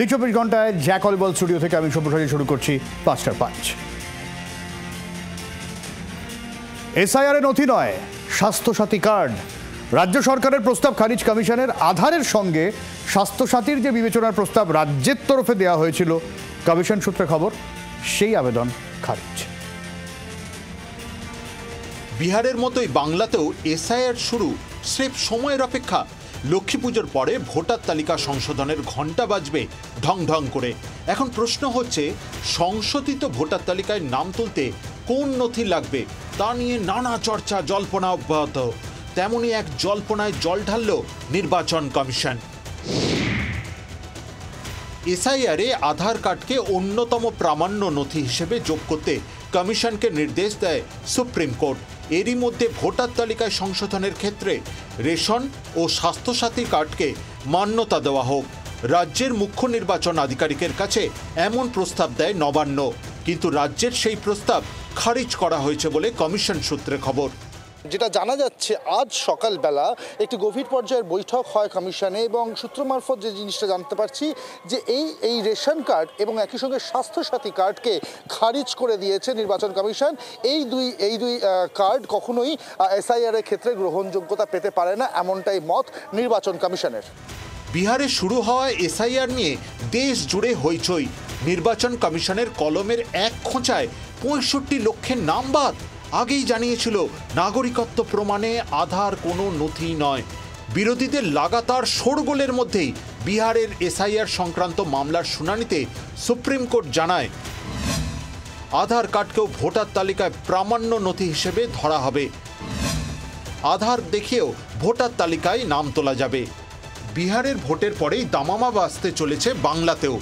জি24 ঘন্টায় Jack অলিবল studio থেকে আমি সব্যসাচী শুরু করছি ৫টার ৫। এসআইআর এর নথি নয়, স্বাস্থ্যসাথী কার্ড। রাজ্য সরকারের প্রস্তাব খারিজ কমিশনের। আধারের সঙ্গে স্বাস্থ্যসাথীর যে বিবেচনার প্রস্তাব রাজ্যের তরফে দেওয়া হয়েছিল, কমিশন সূত্রে খবর সেই আবেদন খারিজ। বিহারের মতোই বাংলাতেও এসআইআর শুরু, স্রেফ সময়ের অপেক্ষা। লক্ষ্মী পুজোর পরে ভোটার তালিকা সংশোধনের ঘণ্টা বাজবে ঢং ঢং করে। এখন প্রশ্ন হচ্ছে, সংশোধিত ভোটার তালিকায় নাম তুলতে কোন নথি লাগবে তা নিয়ে নানা চর্চা, জল্পনা অব্যাহত। তেমনই এক জল্পনায় জল ঢালল নির্বাচন কমিশন। এসআইআরে আধার কার্ডকে অন্যতম প্রামাণ্য নথি হিসেবে যোগ করতে কমিশনকে নির্দেশ দেয় সুপ্রিম কোর্ট। এরই মধ্যে ভোটার তালিকায় সংশোধনের ক্ষেত্রে রেশন ও স্বাস্থ্যসাথী কার্ডকে মান্যতা দেওয়া হোক। রাজ্যের মুখ্য নির্বাচন আধিকারিকের কাছে এমন প্রস্তাব দেয় নবান্ন, কিন্তু রাজ্যের সেই প্রস্তাব খারিজ করা হয়েছে বলে কমিশন সূত্রে খবর। যেটা জানা যাচ্ছে, আজ সকালবেলা একটি গভীর পর্যায়ের বৈঠক হয় কমিশনে এবং সূত্র মারফত যে জিনিসটা জানতে পারছি যে এই রেশন কার্ড এবং একই সঙ্গে স্বাস্থ্যসাথী কার্ডকে খারিজ করে দিয়েছে নির্বাচন কমিশন। এই দুই কার্ড কখনোই এসআইআর এর ক্ষেত্রে গ্রহণযোগ্যতা পেতে পারে না, এমনটাই মত নির্বাচন কমিশনের। বিহারে শুরু হওয়া এসআইআর নিয়ে দেশ জুড়ে হইচই। নির্বাচন কমিশনের কলমের এক খোঁচায় ৬৫ লক্ষের নাম বাদ। আগেই জানিয়েছিল নাগরিকত্ব প্রমাণে আধার কোনো নথি নয়। বিরোধীদের লাগাতার শোরগোলের মধ্যেই বিহারের এসআইআর সংক্রান্ত মামলার শুনানিতে সুপ্রিম কোর্ট জানায়, আধার কার্ডকেও ভোটার তালিকায় প্রামাণ্য নথি হিসেবে ধরা হবে। আধার দেখিয়েও ভোটার তালিকায় নাম তোলা যাবে। বিহারের ভোটের পরেই দামামা বাজতে চলেছে বাংলাতেও।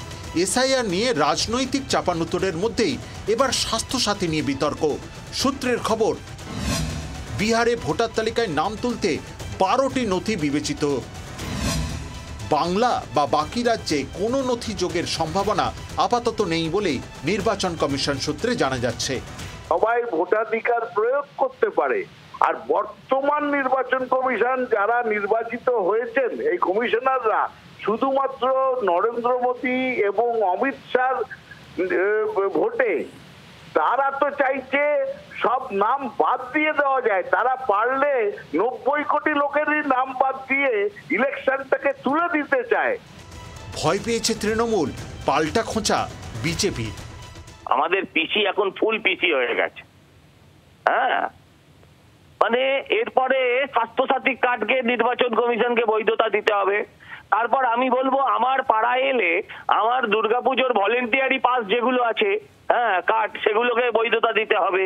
এসআইআর নিয়ে রাজনৈতিক চাপানুতরের মধ্যেই এবার স্বাস্থ্যসাথী নিয়ে বিতর্ক। সূত্রের খবর, বিহারে ভোটার তালিকায় নাম তুলতে ১২টি নথি বিবেচিত। বাংলা বা বাকি রাজ্যে কোনো নথি যোগের সম্ভাবনা আপাতত নেই বলেই নির্বাচন কমিশন সূত্রে জানা যাচ্ছে। সবাই ভোটাধিকার প্রয়োগ করতে পারে। আর বর্তমান নির্বাচন কমিশন যারা নির্বাচিত হয়েছেন, এই কমিশনাররা শুধুমাত্র নরেন্দ্র মোদী এবং অমিত শাহ ভোটে, তারা তো চাইছে সব নাম বাদ দিয়ে দেওয়া যায়। তারা পারলে ৯০ কোটি লোকেরই নাম বাদ দিয়ে ইলেকশনটাকে তুলে দিতে চায়। ভয় পেয়েছে তৃণমূল, পাল্টা খোঁচা বিজেপি। আমাদের পিসি এখন ফুল পিসি হয়ে গেছে। হ্যাঁ, মানে এরপরে স্বাস্থ্যসাথী কার্ডকে নির্বাচন কমিশনকে বৈধতা দিতে হবে। তারপর আমি বলবো, আমার পাড়ায় এলে আমার দুর্গাপুজোর ভলেন্টিয়ারি পাস যেগুলো আছে, হ্যাঁ কার্ড, সেগুলোকে বৈধতা দিতে হবে।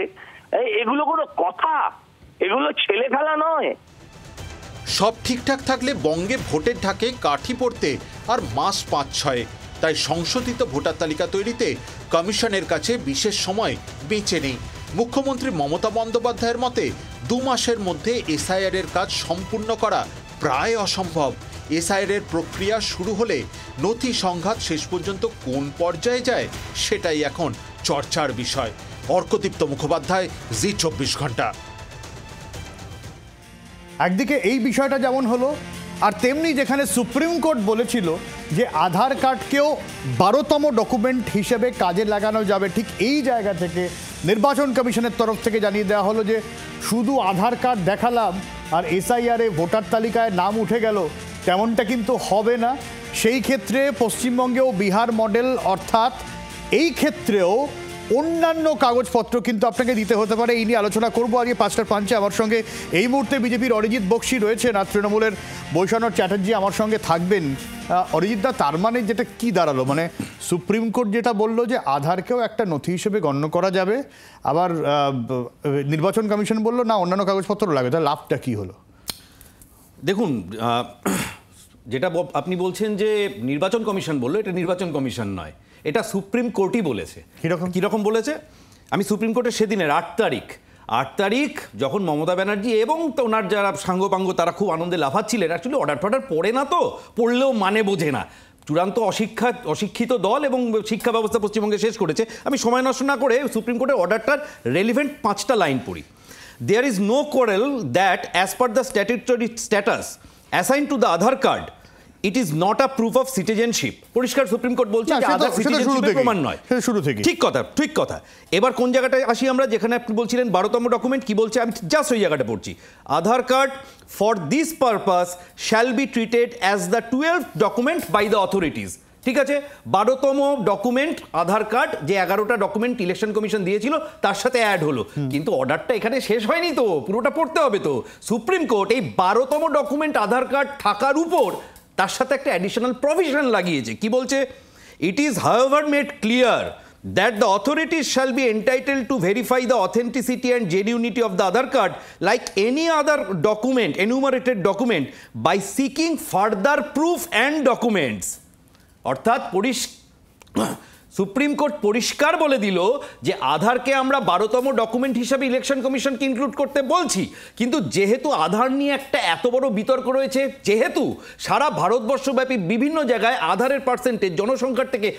এগুলো কোনো কথা? এগুলো ছেলে খেলা নয়। সব ঠিকঠাক থাকলে বঙ্গে ভোটের ঢাকে কাঠি পড়তে আর মাস ৫-৬। তাই সংশোধিত ভোটার তালিকা তৈরিতে কমিশনের কাছে বিশেষ সময় বেঁচে নেই। মুখ্যমন্ত্রী মমতা বন্দ্যোপাধ্যায়ের মতে ২ মাসের মধ্যে এসআইআর এর কাজ সম্পূর্ণ করা প্রায় অসম্ভব। এসআইআর এর প্রক্রিয়া শুরু হলে নথি সংঘাত শেষ পর্যন্ত কোন পর্যায়ে যায়, সেটাই এখন চর্চার বিষয়। অর্কদীপ্ত মুখোপাধ্যায়, জি২৪ ঘন্টা। একদিকে এই বিষয়টা যেমন হলো, আর তেমনি যেখানে সুপ্রিম কোর্ট বলেছিল যে আধার কার্ডকেও ১২তম ডকুমেন্ট হিসেবে কাজে লাগানো যাবে, ঠিক এই জায়গা থেকে নির্বাচন কমিশনের তরফ থেকে জানিয়ে দেওয়া হলো যে শুধু আধার কার্ড দেখালাম আর এসআইআরে ভোটার তালিকায় নাম উঠে গেল, তেমনটা কিন্তু হবে না। সেই ক্ষেত্রে পশ্চিমবঙ্গেও বিহার মডেল, অর্থাৎ এই ক্ষেত্রেও অন্যান্য কাগজপত্র কিন্তু আপনাকে দিতে হতে পারে। এই নিয়ে আলোচনা করবো আজকে ৫টার ৫-এ। আমার সঙ্গে এই মুহূর্তে বিজেপির অরিজিৎ বক্সি রয়েছেন, আর তৃণমূলের বৈষ্ণব চ্যাটার্জি আমার সঙ্গে থাকবেন। অরিজিৎদা, তার মানে যেটা কি দাঁড়ালো, মানে সুপ্রিম কোর্ট যেটা বললো যে আধারকেও একটা নথি হিসেবে গণ্য করা যাবে, আবার নির্বাচন কমিশন বললো না অন্যান্য কাগজপত্র লাগবে, তাহলে লাভটা কি হলো? দেখুন, যেটা আপনি বলছেন যে নির্বাচন কমিশন বললো, এটা নির্বাচন কমিশন নয়, এটা সুপ্রিম কোর্টই বলেছে। কীরকম বলেছে? আমি সুপ্রিম কোর্টের সেদিনের ৮ তারিখ যখন মমতা ব্যানার্জি এবং ওনার যারা সাঙ্গপাঙ্গ তারা খুব আনন্দে লাফাচ্ছিলেন, অ্যাকচুয়ালি অর্ডার টর্ডার পড়ে না, তো পড়লেও মানে বোঝে না, চূড়ান্ত অশিক্ষিত দল এবং শিক্ষা ব্যবস্থা পশ্চিমবঙ্গে শেষ করেছে। আমি সময় নষ্ট না করে সুপ্রিম কোর্টের অর্ডারটার রেলিভেন্ট 5টা লাইন পড়ি। There is no quarrel that as per the statutory status assigned to the Aadhaar card it is not a proof of citizenship. পরিষ্কার সুপ্রিম কোর্ট বলছে যে আধার সিটিজেনশিপের প্রমাণ নয়। শুরু থেকে ঠিক কথা। এবার কোন জায়গাটায় আসি আমরা, যেখানে আপনি বলছিলেন 12তম ডকুমেন্ট কি বলছে, আমি জাস্ট ওই জায়গাটা পড়ছি। Aadhaar card for this purpose shall be treated as the 12th document by the authorities. ঠিক আছে, 12তম ডকুমেন্ট আধার কার্ড, যে 11টা ডকুমেন্ট ইলেকশন কমিশন দিয়েছিল তার সাথে অ্যাড হলো, কিন্তু অর্ডারটা এখানে শেষ হয়নি তো, পুরোটা পড়তে হবে তো। সুপ্রিম কোর্ট এই 12তম ডকুমেন্ট আধার কার্ড থাকার উপর তার সাথে একটা অ্যাডিশনাল প্রভিশন লাগিয়েছে। কি বলছে? It is however made clear that the authorities shall be entitled to verify the authenticity and genuinity of the Aadhaar card like any other document, enumerated document, by seeking further proof and documents. অর্থাৎ supreme court পরিষ্কার বলে দিল যে আধারকে আমরা 12তম document হিসাবে election কমিশনকে include করতে বলছি, কিন্তু যেহেতু আধার নিয়ে একটা এত বড় বিতর্ক রয়েছে, যেহেতু সারা ভারতবর্ষব্যাপী বিভিন্ন জায়গায় আধারের পার্সেন্টেজ জনসংখ্যার থেকে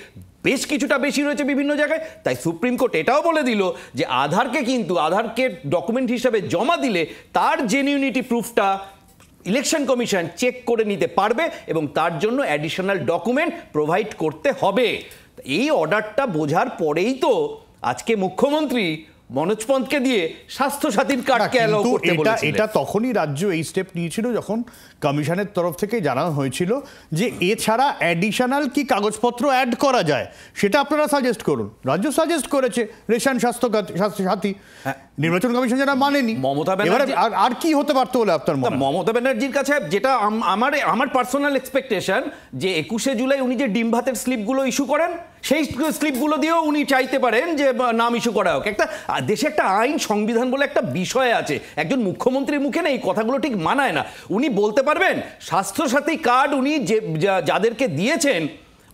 বেশ কিছুটা বেশি রয়েছে বিভিন্ন জায়গায়, তাই সুপ্রিম কোর্ট এটাও বলে দিল যে আধারকে ডকুমেন্ট হিসাবে জমা দিলে তার জেনুইনিটি প্রুফটা ইলেকশন কমিশন চেক করে নিতে পারবে এবং তার জন্য অ্যাডিশনাল ডকুমেন্ট প্রোভাইড করতে হবে। এই অর্ডারটা বোঝার পরেই তো আজকে মুখ্যমন্ত্রী মনোজ পন্তকে দিয়ে স্বাস্থ্য সাথীর কার্ডকে অ্যালাউ করতে বলেছিলেন। এটা তখনই রাজ্য এই স্টেপ নিয়েছিল যখন কমিশনের তরফ থেকে জানানো হয়েছিল যে এছাড়া অ্যাডিশনাল কি কাগজপত্র অ্যাড করা যায় সেটা আপনারা সাজেস্ট করুন। রাজ্য সাজেস্ট করেছে রেশন স্বাস্থ্য সাথী, নির্বাচন কমিশন যারা মানেনি। মমতা ব্যানার্জি আর কি হতে পারতো বলে আপনার মনে? মমতা ব্যানার্জির কাছে যেটা আমার পার্সোনাল এক্সপেকটেশন, যে 21শে জুলাই উনি যে ডিম ভাতের স্লিপগুলো ইস্যু করেন সেই স্লিপগুলো দিয়েও উনি চাইতে পারেন যে নাম ইস্যু করা হোক। একটা দেশে একটা আইন সংবিধান বলে একটা বিষয় আছে, একজন মুখ্যমন্ত্রীর মুখে না এই কথাগুলো ঠিক মানায় না। উনি বলতে পারবেন স্বাস্থ্যসাথী কার্ড উনি যাদেরকে দিয়েছেন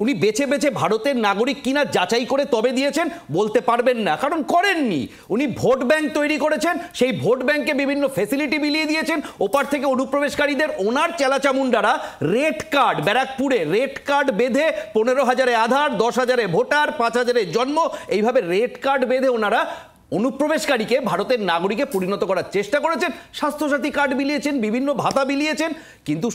উনি বেছে বেছে ভারতের নাগরিক কিনা যাচাই করে তবে দিয়েছেন, বলতে পারবেন না, কারণ করেননি। উনি ভোট ব্যাংক তৈরি করেছেন, সেই ভোট ব্যাংকে বিভিন্ন ফেসিলিটি বিলিয়ে দিয়েছেন, ওপার থেকে অনুপ্রবেশকারীদের ওনার চেলাচামুন্ডারা রেড কার্ড, ব্যারাকপুরে রেড কার্ড বেঁধে 15,000-এ আধার, 10,000-এ ভোটার, 5,000-এ জন্ম, এইভাবে রেড কার্ড বেঁধে ওনারা অনুপ্রবেশকারীকে ভারতের নাগরিকে পরিণত করার চেষ্টা করেছেন। স্বাস্থ্যসাথী কার্ড বিলিয়েছেন, বিভিন্ন ভাতা বিলিয়েছেন, কিন্তু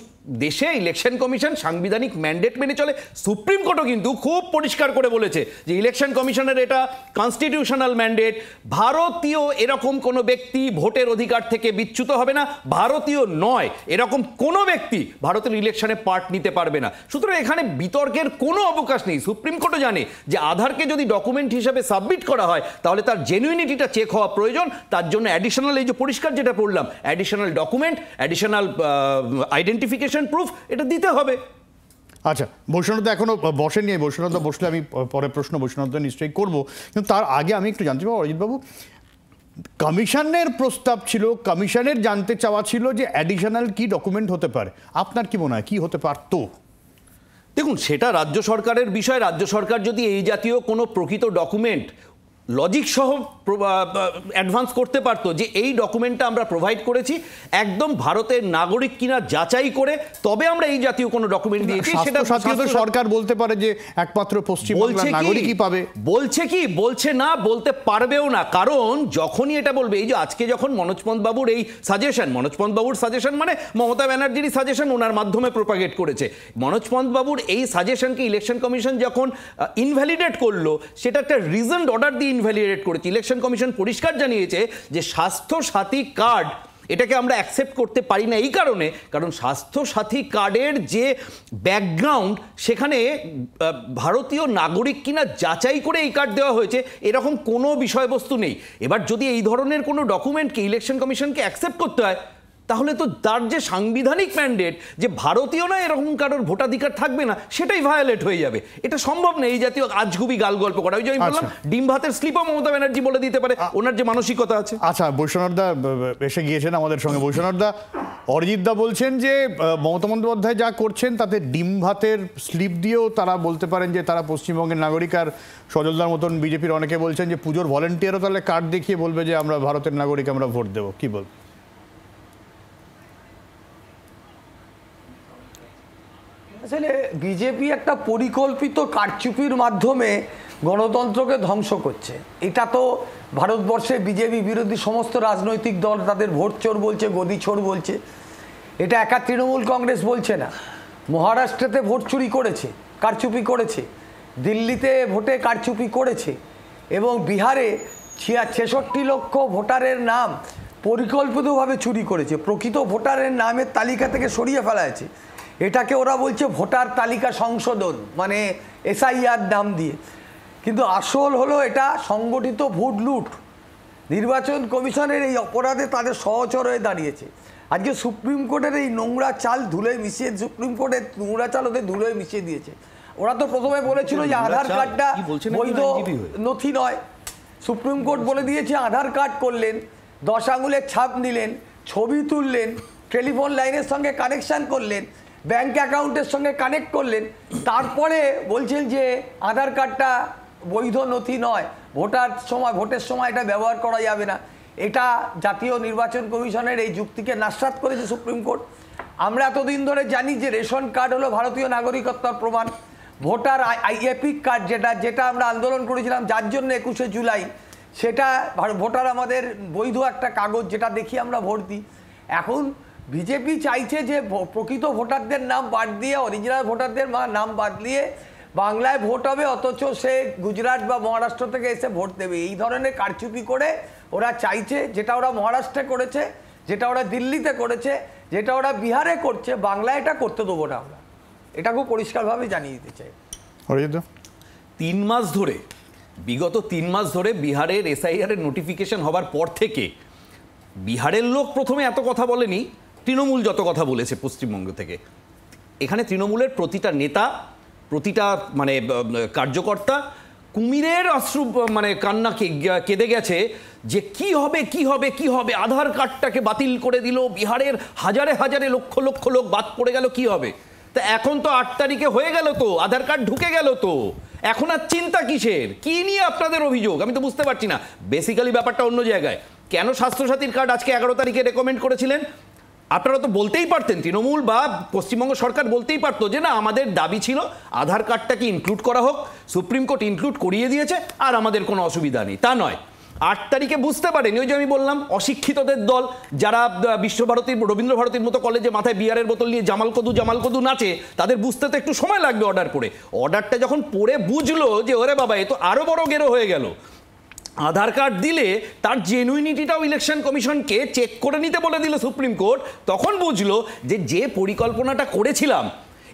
দেশে ইলেকশন কমিশন সাংবিধানিক ম্যান্ডেট মেনে চলে। সুপ্রিম কোর্টও কিন্তু খুব পরিষ্কার করে বলেছে যে ইলেকশন কমিশনের এটা কনস্টিটিউশনাল ম্যান্ডেট, ভারতীয় এরকম কোনো ব্যক্তি ভোটের অধিকার থেকে বিচ্যুত হবে না, ভারতীয় নয় এরকম কোনো ব্যক্তি ভারতের ইলেকশনে পার্ট নিতে পারবে না। সুতরাং এখানে বিতর্কের কোনো অবকাশ নেই। সুপ্রিম কোর্টও জানে যে আধারকে যদি ডকুমেন্ট হিসাবে সাবমিট করা হয় তাহলে তার জেনুইনিটিটা চেক হওয়া প্রয়োজন, তার জন্য অ্যাডিশনাল, এই যে পরিষ্কার যেটা পড়লাম, additional document, additional identification proof, এটা দিতে হবে। আচ্ছা, বৈষ্ণবদা এখনো বসেননি, বৈষ্ণবদা বসলে আমি পরে প্রশ্ন বৈষ্ণবদা নিশ্চয়ই করবো, কিন্তু তার আগে আমি একটু জানতে পারবো অরিজিৎবাবু, কমিশনের প্রস্তাব ছিল, কমিশনের জানতে চাওয়া ছিল যে অ্যাডিশনাল কি ডকুমেন্ট হতে পারে, আপনার কি মনে হয় কি হতে পারতো? দেখুন, সেটা রাজ্য সরকারের বিষয়। রাজ্য সরকার যদি এই জাতীয় কোনো প্রকৃত ডকুমেন্ট লজিক সহ অ্যাডভান্স করতে পারতো যে এই ডকুমেন্টটা আমরা প্রোভাইড করেছি, একদম ভারতের নাগরিক কিনা যাচাই করে তবে আমরা এই জাতীয় কোনো ডকুমেন্ট দিয়েছি, সেটা সরকার বলতে পারে যে একমাত্র পশ্চিমবাংলার নাগরিকই পাবে। বলছে না, বলতে পারবেও না, কারণ যখনই এটা বলবে, এই যে আজকে যখন মনোজ পন্ত বাবুর এই সাজেশন, মনোজ পন্ত বাবুর সাজেশন মানে মমতা ব্যানার্জিরই সাজেশন ওনার মাধ্যমে প্রোপাগেট করেছে, মনোজ পন্ত বাবুর এই সাজেশনকে ইলেকশন কমিশন যখন ইনভ্যালিডেট করলো, সেটা একটা রিজনড অর্ডার দিয়ে ইনভ্যালিডেট করেছে। ইলেকশন কমিশন পরিষ্কার জানিয়েছে যে স্বাস্থ্য সাথী কার্ড এটাকে আমরা অ্যাকসেপ্ট করতে পারি না এই কারণে, কারণ স্বাস্থ্য সাথী কার্ডের যে ব্যাকগ্রাউন্ড সেখানে ভারতীয় নাগরিক কিনা যাচাই করে এই কার্ড দেওয়া হয়েছে এরকম কোনো বিষয়বস্তু নেই। এবার যদি এই ধরনের কোনো ডকুমেন্টকে ইলেকশন কমিশনকে অ্যাকসেপ্ট করতে হয় তাহলে তো তার যে সাংবিধানিক ম্যান্ডেট যে ভারতীয় না এরকম কারোর ভোটাধিকার থাকবে না, সেটাই ভায়োলেট হয়ে যাবে। এটা সম্ভব নেই এই জাতীয় আজগুবি গাল গল্প করা। ওই যে আমি বললাম ডিম ভাতের স্লিপও মমতা ব্যানার্জি বলে দিতে পারে, ওনার যে মানসিকতা আছে। আচ্ছা, বৈষ্ণবদা এসে গিয়েছেন আমাদের সঙ্গে। বৈষ্ণবদা, অরিজিৎদা বলছেন যে মমতা বন্দ্যোপাধ্যায় যা করছেন তাতে ডিম ভাতের স্লিপ দিয়েও তারা বলতে পারেন যে তারা পশ্চিমবঙ্গের নাগরিক, আর সজলদার মতন বিজেপির অনেকে বলছেন যে পুজোর ভলেন্টিয়ারও তাহলে কার্ড দেখিয়ে বলবে যে আমরা ভারতের নাগরিক, আমরা ভোট দেবো। কি বল? আসলে বিজেপি একটা পরিকল্পিত কারচুপির মাধ্যমে গণতন্ত্রকে ধ্বংস করছে। এটা তো ভারতবর্ষে বিজেপি বিরোধী সমস্ত রাজনৈতিক দল তাদের ভোট চোর বলছে, গদি চোর বলছে। এটা একা তৃণমূল কংগ্রেস বলছে না, মহারাষ্ট্রেতে ভোট চুরি করেছে, কারচুপি করেছে, দিল্লিতে ভোটে কারচুপি করেছে, এবং বিহারে 66 লক্ষ ভোটারের নাম পরিকল্পিতভাবে চুরি করেছে, প্রকৃত ভোটারের নামের তালিকা থেকে সরিয়ে ফেলা হয়েছে। এটাকে ওরা বলছে ভোটার তালিকা সংশোধন, মানে SIR নাম দিয়ে। কিন্তু আসল হলো এটা সংগঠিত ভোট লুট। নির্বাচন কমিশনের এই অপরাধে তাদের সহচর হয়ে দাঁড়িয়েছে। আজকে সুপ্রিম কোর্টের এই নোংরা চাল ধুলোয় মিশিয়ে, সুপ্রিম কোর্টের নোংরা চাল ওদের ধুলোয় মিশিয়ে দিয়েছে। ওরা তো প্রথমে বলেছিল যে আধার কার্ডটা বৈধ নথি নয়, সুপ্রিম কোর্ট বলে দিয়েছে আধার কার্ড করলেন, 10 আঙুলের ছাপ নিলেন, ছবি তুললেন, টেলিফোন লাইনের সঙ্গে কানেকশান করলেন, ব্যাংক অ্যাকাউন্টের সঙ্গে কানেক্ট করলেন, তারপরে বলছেন যে আধার কার্ডটা বৈধ নথি নয়, ভোটের সময় এটা ব্যবহার করা যাবে না। এটা জাতীয় নির্বাচন কমিশনের এই যুক্তিকে নাস্বাত করেছে সুপ্রিম কোর্ট। আমরা এতদিন ধরে জানি যে রেশন কার্ড হলো ভারতীয় নাগরিকত্বের প্রমাণ, ভোটার এপিক কার্ড যেটা আমরা আন্দোলন করেছিলাম যার জন্য 21শে জুলাই, সেটা ভোটার আমাদের বৈধ একটা কাগজ, যেটা দেখি আমরা ভোট দিই। এখন বিজেপি চাইছে যে প্রকৃত ভোটারদের নাম বাদ দিয়ে, অরিজিনাল ভোটারদের নাম বাদ দিয়ে বাংলায় ভোট হবে, অথচ সে গুজরাট বা মহারাষ্ট্র থেকে এসে ভোট দেবে। এই ধরনের কারচুপি করে ওরা চাইছে, যেটা ওরা মহারাষ্ট্রে করেছে, যেটা ওরা দিল্লিতে করেছে, যেটা ওরা বিহারে করছে, বাংলায় এটা করতে দেবো না আমরা। এটা খুব পরিষ্কারভাবে জানিয়ে দিতে চাই। 3 মাস ধরে, বিগত 3 মাস ধরে বিহারের SIR এর নোটিফিকেশন হবার পর থেকে বিহারের লোক প্রথমে এত কথা বলেনি, তৃণমূল যত কথা বলেছে পশ্চিমবঙ্গ থেকে। এখানে তৃণমূলের প্রতিটা নেতা, প্রতিটা মানে কার্যকর্তা কুমিরের অশ্রু মানে কান্না কেঁদে গেছে যে কি হবে কি হবে কি হবে, আধার কার্ডটাকে বাতিল করে দিল, বিহারের হাজারে হাজারে লক্ষ লক্ষ লোক বাদ পড়ে গেল, কি হবে। তা এখন তো 8 তারিখে হয়ে গেল, তো আধার কার্ড ঢুকে গেল, তো এখন আর চিন্তা কিসের? কি নিয়ে আপনাদের অভিযোগ আমি তো বুঝতে পারছি না। বেসিক্যালি ব্যাপারটা অন্য জায়গায়। কেন স্বাস্থ্যসাথীর কার্ড আজকে 11 তারিখে রেকমেন্ড করেছিলেন? আপনারা তো বলতেই পারতেন, তৃণমূল বা পশ্চিমবঙ্গ সরকার বলতেই পারতো যে না, আমাদের দাবি ছিল আধার কার্ডটাকে ইনক্লুড করা হোক, সুপ্রিম কোর্ট ইনক্লুড করিয়ে দিয়েছে, আর আমাদের কোনো অসুবিধা নেই। তা নয়, 8 তারিখে বুঝতে পারেনি, ওই যে আমি বললাম অশিক্ষিতদের দল, যারা বিশ্বভারতীর রবীন্দ্রভারতীর মতো কলেজে মাথায় বিয়ারের বোতল নিয়ে জামাল কদু নাচে, তাদের বুঝতে তো একটু সময় লাগবে অর্ডার পড়ে। অর্ডারটা যখন পড়ে বুঝলো যে ওরে বাবা, এ তো আরও বড় গেরো হয়ে গেল, আধার কার্ড দিলে তার জেনুইনিটিটাও ইলেকশন কমিশনকে চেক করে নিতে বলে দিল সুপ্রিম কোর্ট, তখন বুঝলো যে পরিকল্পনাটা করেছিলাম,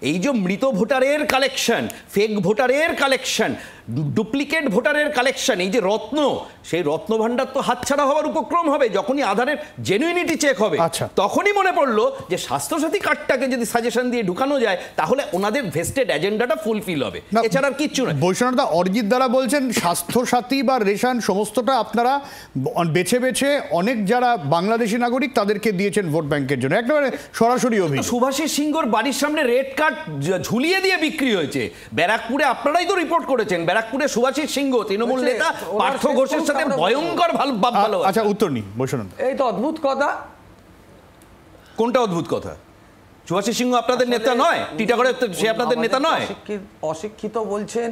এই যে মৃত ভোটারের কালেকশন, ফেক ভোটারের কালেকশন, ডুপ্লিকেট ভোটারের কালেকশন, এই যে রত্ন, সেই রত্ন ভাণ্ডার তো হাতছাড়া হওয়ার উপক্রম হবে যখনই আধারের জেনুইনিটি চেক হবে। তখনই মনে পড়লো যে স্বাস্থ্যসাথী কার্ডটাকে যদি সাজেশন দিয়ে ঢুকানো যায় তাহলে ওনাদের ভেস্টেড এজেন্ডাটা ফুলফিল হবে, এছাড়া আর কিচ্ছু নয়। বৈষ্ণবদা, অরিজিৎ দ্বারা বলছেন স্বাস্থ্যসাথী বা রেশন সমস্তটা আপনারা বেছে বেছে অনেক যারা বাংলাদেশি নাগরিক তাদেরকে দিয়েছেন ভোট ব্যাংকের জন্য, একেবারে সরাসরি অভিযোগ। সুভাষিস সিংহর বাড়ির সামনে রেড কার্ড ঝুলিয়ে দিয়ে বিক্রি হয়েছে ব্যারাকপুরে, আপনারাই তো রিপোর্ট করেছেন। ব্যারাকপুরে সুভাষিস সিংহ তৃণমূল নেতা পার্থ ঘোষের সাথে ভয়ঙ্কর ভালো। আচ্ছা, উত্তর নি বৈষ্ণব। এই তো অদ্ভুত কথা। কোনটা অদ্ভুত কথা? সুভাষিস সিংহ আপনাদের নেতা নয়? টিটাগড়ের সে আপনাদের নেতা নয়? অশিক্ষিত বলছেন,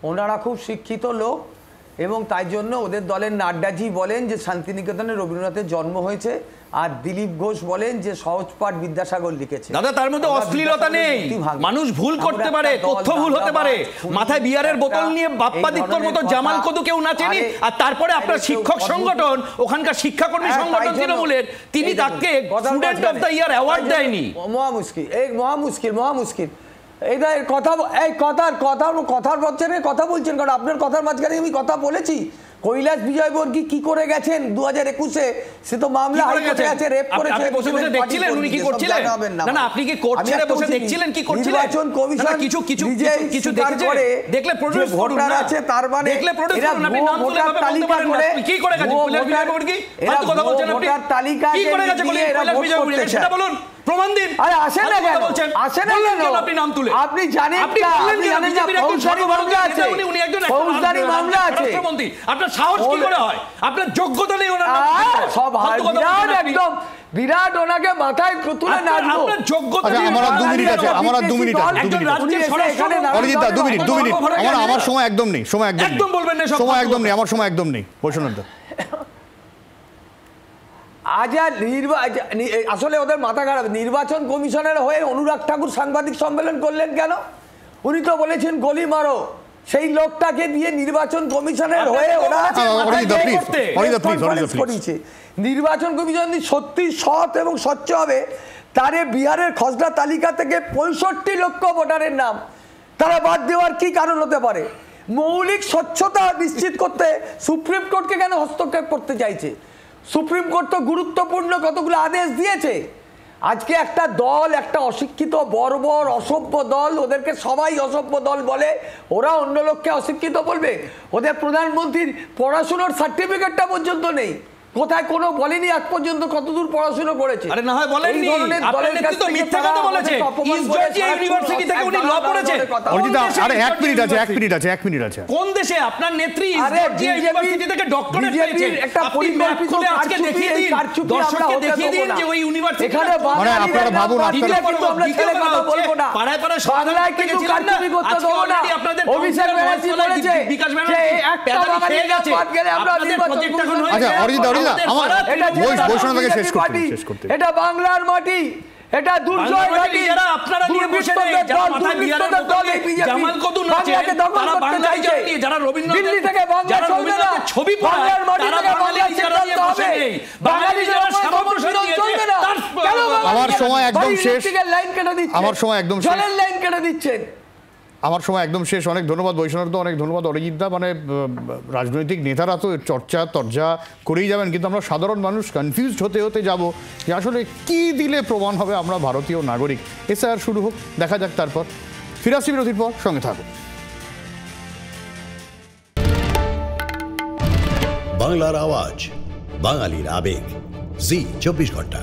ওনারা খুব শিক্ষিত লোক, এবং তাই জন্য ওদের দলের নাড্ডাজি বলেন যে শান্তিনিকেতনে রবীন্দ্রনাথের জন্ম হয়েছে, আর দিলীপ ঘোষ বলেন যে সহজপাঠ বিদ্যাসাগর লিখেছে। দাদা, তার মধ্যে অশ্লীলতা নেই, মানুষ ভুল করতে পারে, তথ্য ভুল হতে পারে। মাথায় বিয়ারের বোতল নিয়ে বাপ্পাদিত্যর মতো জামাল কদু কেউ নাচেনি, আর তারপরে আপনার শিক্ষক সংগঠন, ওখানকার শিক্ষাকর্মী সংগঠন তৃণমূলের, তিনি তাকে student of the year award দেয়নি। মহা মুশকিল। এইটা কথার মাঝখানে কথা বলছেন, কারণ আপনার কথার মাঝখানে আমি কথা বলেছি। কৈলাস বিজয়বর্গী কি করে গেছেন 2021-এ, সে তো মামলা হাইকোর্টে আছে, রেপ করেছে। আপনি বসে বসে দেখছিলেন উনি কি করছিলেন? না, আপনি কি কোর্ট ছেড়ে বসে দেখছিলেন কি করছিলেন? নির্বাচন কমিশন কিছু দেখলে প্রডিউস করুন না, আছে তার মানে দেখলে প্রডিউস করুন। আপনি নাম তুলে ভাবে বলতে পারেন না কি করে গেছে কৈলাস বিজয়বর্গী? কত কথা বলছেন আপনি? কি করে গেছে কৈলাস বিজয়বর্গী সেটা বলুন, প্রমাণ দিন। আরে আসেন না কেন? আসেন না কেন? আপনি নাম তুলে আপনি জানেন না ফৌজদারি মামলা আছে, উনি একজন ফৌজদারি মামলা আছে। আপনার সাহস কি করে হয়? আপনার যোগ্যতা নেই ওনার সব বিরাট, একদম বিরাট, ওনাকে মাথায় তুলে নাচবো। আপনার যোগ্যতা নেই। আমার 2 মিনিট আছে, আমার 2 মিনিট আছে। অরিজিৎ দা 2 মিনিট। আমার সময় একদম নেই, একদম বলবেন না, সময় একদম নেই, আমার সময় একদম নেই। বৈষ্ণব দা, আজ আর আসলে ওদের মাথা খারাপ। নির্বাচন কমিশনের হয়ে অনুরাগ ঠাকুর সাংবাদিক সম্মেলন করলেন কেন? উনি তো বলেছেন গলি মারো, সেই লোকটাকে দিয়ে নির্বাচন কমিশনের হয়ে ওরা করেছে। নির্বাচন কমিশন সত্যি সৎ এবং স্বচ্ছ হবে, তারে বিহারের খসড়া তালিকা থেকে 65 লক্ষ ভোটারের নাম তারা বাদ দেওয়ার কি কারণ হতে পারে? মৌলিক স্বচ্ছতা নিশ্চিত করতে সুপ্রিম কোর্টকে কেন হস্তক্ষেপ করতে চাইছে? সুপ্রিম কোর্ট তো গুরুত্বপূর্ণ কতগুলো আদেশ দিয়েছে। আজকে একটা দল, একটা অশিক্ষিত বর্বর অসভ্য দল, ওদেরকে সবাই অসভ্য দল বলে, ওরা অন্য লোককে অশিক্ষিত বলবে? ওদের প্রধানমন্ত্রীর পড়াশোনার সার্টিফিকেটটা পর্যন্ত নেই, কোথায় কোনো বলেনি আজ পর্যন্ত কতদূর পড়াশোনা করেছে। আরে না হয় বলেননি, আপনার নেতৃত্ব মিথ্যা কথা বলেছে। ইস্ট জর্জিয়া ইউনিভার্সিটি থেকে উনি ল পড়েছেন। আরে এক মিনিট আছে। কোন দেশে আপনার নেত্রী ইস্ট জর্জিয়া ইউনিভার্সিটি থেকে ডক্টরেট পেয়েছেন? একটা পরিকল্পিত আজকে দেখিয়ে দিন, দর্শককে দেখিয়ে দিন যে ওই ইউনিভার্সিটি এখানে মানে আপনারা ভাবুন, আপনারা কিন্তু আমরা ছেড়ে কথা বলবো না। পাড়ায় পাড়ায় বাংলায় কিন্তু কারচুপি করতে দেবো না। অভিষেক ব্যানার্জি বলেছে যে একটা বাঙালি বাদ গেলে আমরা নির্বাচন করব। আচ্ছা এটা বাংলার মাটি, এটা দুর্জয় ঘাঁটি। আপনারা নিয়ে বসে নেই, যারা মাথায় বিহারের দল জামাল কদুন আছে, তারা বাংলায় যায়নি, যারা দিল্লি থেকে বাংলা চলবে না, ছবি পড়ায় বাংলার মাটি থেকে বাংলা যারা নিয়ে বসে নেই, বাঙালি যারা সামগ্রী চলবে না। আমার সময় একদম শেষ, লাইন কেটে দিচ্ছেন, আমার সময় একদম শেষ, জলের লাইন কেটে দিচ্ছেন। আমার সময় একদম শেষ। অনেক ধন্যবাদ বৈষ্ণব, অনেক ধন্যবাদ অরিজিৎদা। মানে রাজনৈতিক নেতারা তো চর্চা করেই যাবেন, কিন্তু আমরা সাধারণ মানুষ কনফিউজড হতে যাব যে আসলে কি দিলে প্রমাণ হবে আমরা ভারতীয় নাগরিক। এসআইআর শুরু হোক, দেখা যাক, তারপর ফিরে আসছি বিরতির পর, সঙ্গে থাকুন। বাংলার আওয়াজ, বাঙালির আবেগ, জি 24 ঘন্টা।